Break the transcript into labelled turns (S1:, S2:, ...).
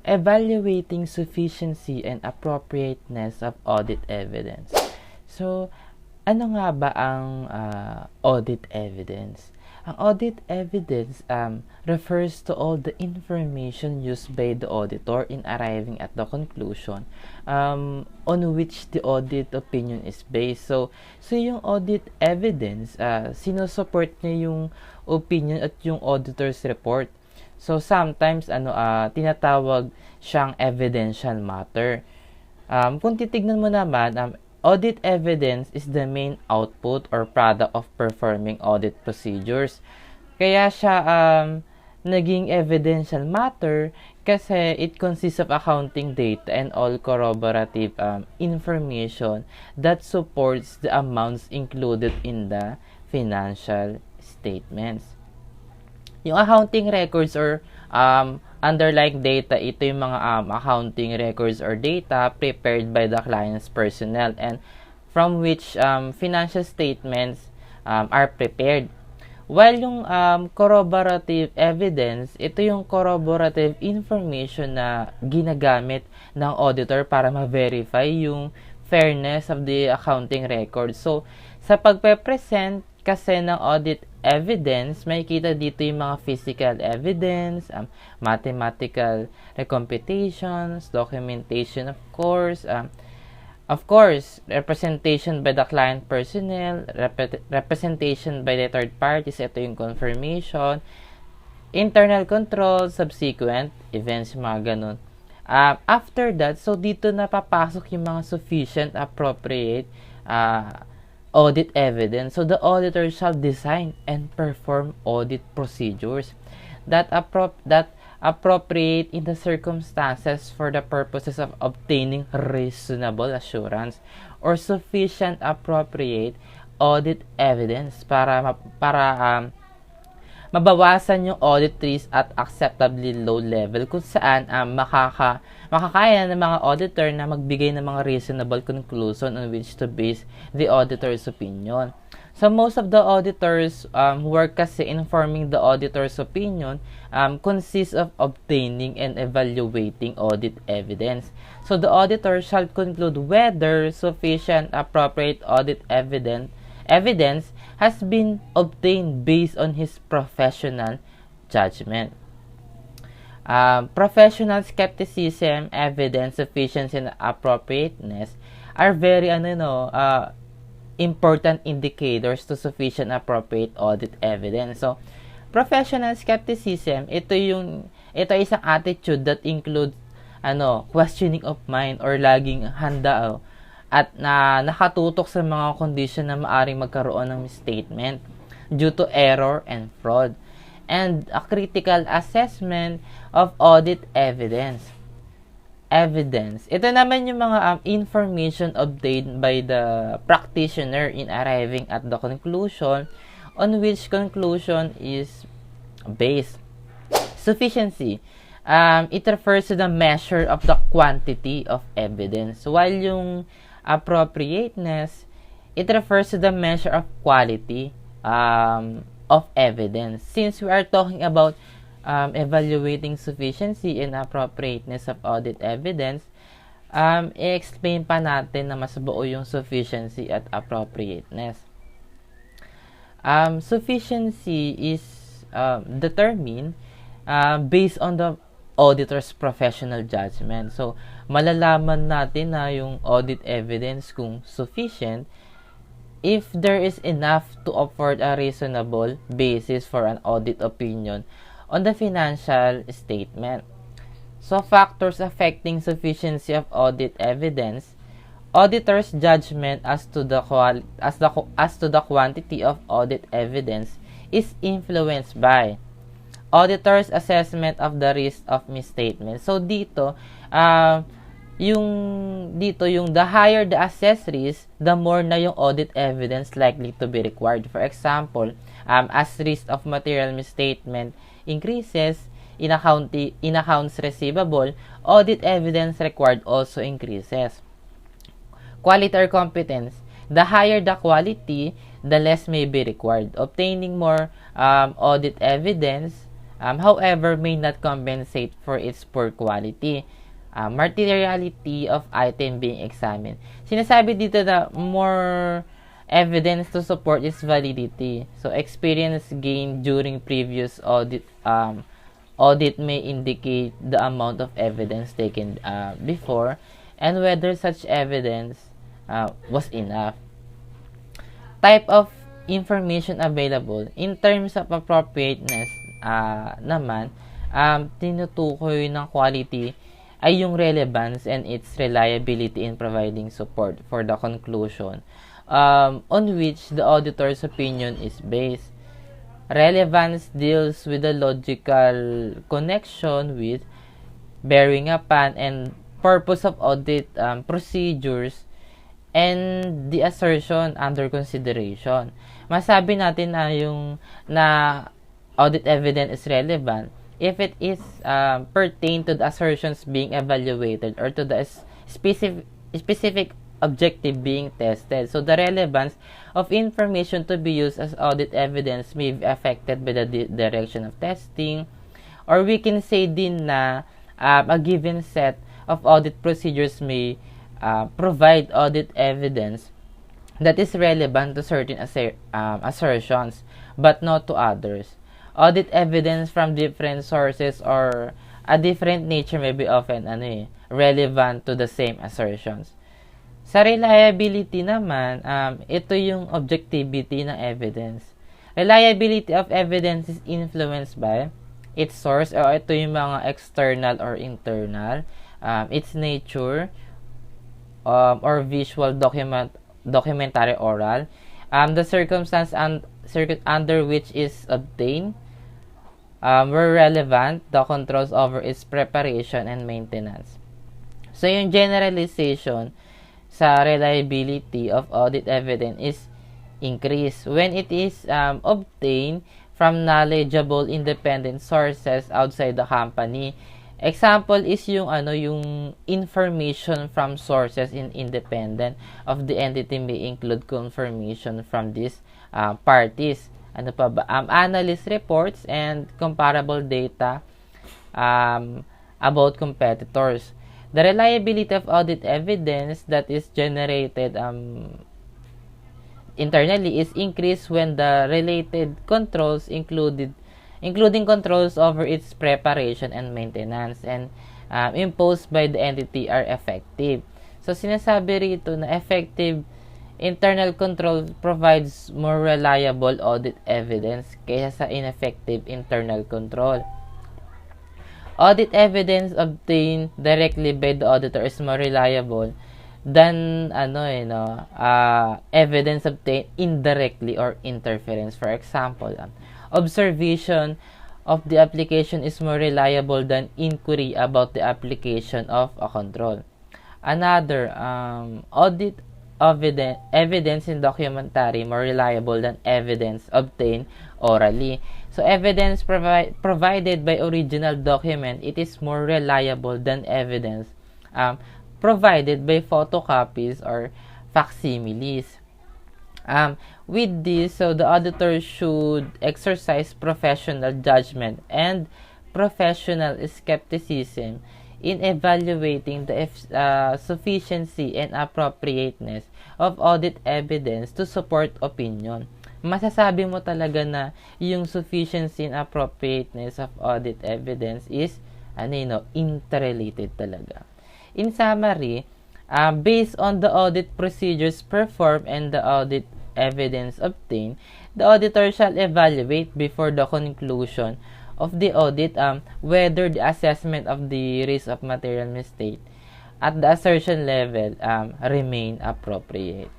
S1: evaluating sufficiency and appropriateness of audit evidence. So, ano nga ba ang audit evidence? Ang audit evidence refers to all the information used by the auditor in arriving at the conclusion on which the audit opinion is based. So yung audit evidence, sinusupport niya yung opinion at yung auditor's report. So sometimes tinatawag siyang evidential matter. Kung titignan mo naman, audit evidence is the main output or product of performing audit procedures. Kaya siya naging evidential matter kasi it consists of accounting data and all corroborative information that supports the amounts included in the financial statements. Yung accounting records or underlying data, ito yung mga accounting records or data prepared by the client's personnel and from which financial statements are prepared. While yung corroborative evidence, ito yung corroborative information na ginagamit ng auditor para ma-verify yung fairness of the accounting record. So, sa pagpe-present kasi ng audit evidence, makikita dito yung mga physical evidence, mathematical recomputations, documentation of course, representation by the client personnel, representation by the third parties, ito yung confirmation, internal control, subsequent events, mga ganun. After that, so dito na papasok yung mga sufficient, appropriate, audit evidence. So the auditor shall design and perform audit procedures that appropriate in the circumstances for the purposes of obtaining reasonable assurance or sufficient appropriate audit evidence para mabawasan yung audit risk at acceptably low level kung saan makakaya ng mga auditor na magbigay ng mga reasonable conclusion on which to base the auditor's opinion. So most of the auditors work kasi in forming the auditor's opinion consists of obtaining and evaluating audit evidence. So the auditor shall conclude whether sufficient appropriate audit evidence has been obtained based on his professional judgment. Professional skepticism, evidence, sufficiency, and appropriateness are very important indicators to sufficient appropriate audit evidence. So, professional skepticism, ito isang attitude that includes questioning of mind or laging handa at nakatutok sa mga condition na maaring magkaroon ng misstatement due to error and fraud, and a critical assessment of audit evidence. Ito naman yung mga information obtained by the practitioner in arriving at the conclusion on which conclusion is based. Sufficiency. It refers to the measure of the quantity of evidence, while yung appropriateness, it refers to the measure of quality of evidence. Since we are talking about evaluating sufficiency and appropriateness of audit evidence, i-explain pa natin na mas buo yung sufficiency at appropriateness. Sufficiency is determined based on the auditor's professional judgment. So, malalaman natin na yung audit evidence kung sufficient if there is enough to afford a reasonable basis for an audit opinion on the financial statement. So, factors affecting sufficiency of audit evidence: auditor's judgment as to the quantity of audit evidence is influenced by auditor's assessment of the risk of misstatement. So dito yung the higher the assessed risk, the more na yung audit evidence likely to be required. For example, as risk of material misstatement increases in accounts receivable, audit evidence required also increases. Quality or competence: the higher the quality, the less may be required. Obtaining more audit evidence however, may not compensate for its poor quality. Materiality of item being examined. Sinasabi dito na more evidence to support its validity. So, experience gained during previous audit may indicate the amount of evidence taken before and whether such evidence was enough. Type of information available. In terms of appropriateness naman, tinutukoy ng quality ay yung relevance and its reliability in providing support for the conclusion on which the auditor's opinion is based. Relevance deals with the logical connection with, bearing upon, and purpose of audit procedures and the assertion under consideration. Masabi natin na audit evidence is relevant if it is pertain to the assertions being evaluated or to the specific objective being tested. So, the relevance of information to be used as audit evidence may be affected by the direction of testing, or we can say din na a given set of audit procedures may provide audit evidence that is relevant to certain assertions but not to others. Audit evidence from different sources or a different nature may be often relevant to the same assertions. Sa reliability naman, ito yung objectivity ng evidence. Reliability of evidence is influenced by its source, o ito yung mga external or internal, its nature, or visual documentary oral, the circumstance under which is obtained, were relevant, the controls over its preparation and maintenance. So, yung generalization sa reliability of audit evidence is increased when it is obtained from knowledgeable independent sources outside the company. Example is yung information from sources independent of the entity may include confirmation from these parties. Ano pa ba? Analyst reports and comparable data about competitors. The reliability of audit evidence that is generated internally is increased when the related controls including controls over its preparation and maintenance and imposed by the entity are effective. So, sinasabi rito na effective internal control provides more reliable audit evidence kaysa sa ineffective internal control. Audit evidence obtained directly by the auditor is more reliable than evidence obtained indirectly or interference. For example, observation of the application is more reliable than inquiry about the application of a control. Another, audit evidence in documentary more reliable than evidence obtained orally. So, evidence provided by original document, it is more reliable than evidence provided by photocopies or facsimiles. With this, so the auditor should exercise professional judgment and professional skepticism in evaluating the sufficiency and appropriateness of audit evidence to support opinion. Masasabi mo talaga na yung sufficiency and appropriateness of audit evidence is interrelated talaga. In summary, based on the audit procedures performed and the audit evidence obtained, the auditor shall evaluate before the conclusion of the audit whether the assessment of the risk of material mistake at the assertion level remain appropriate.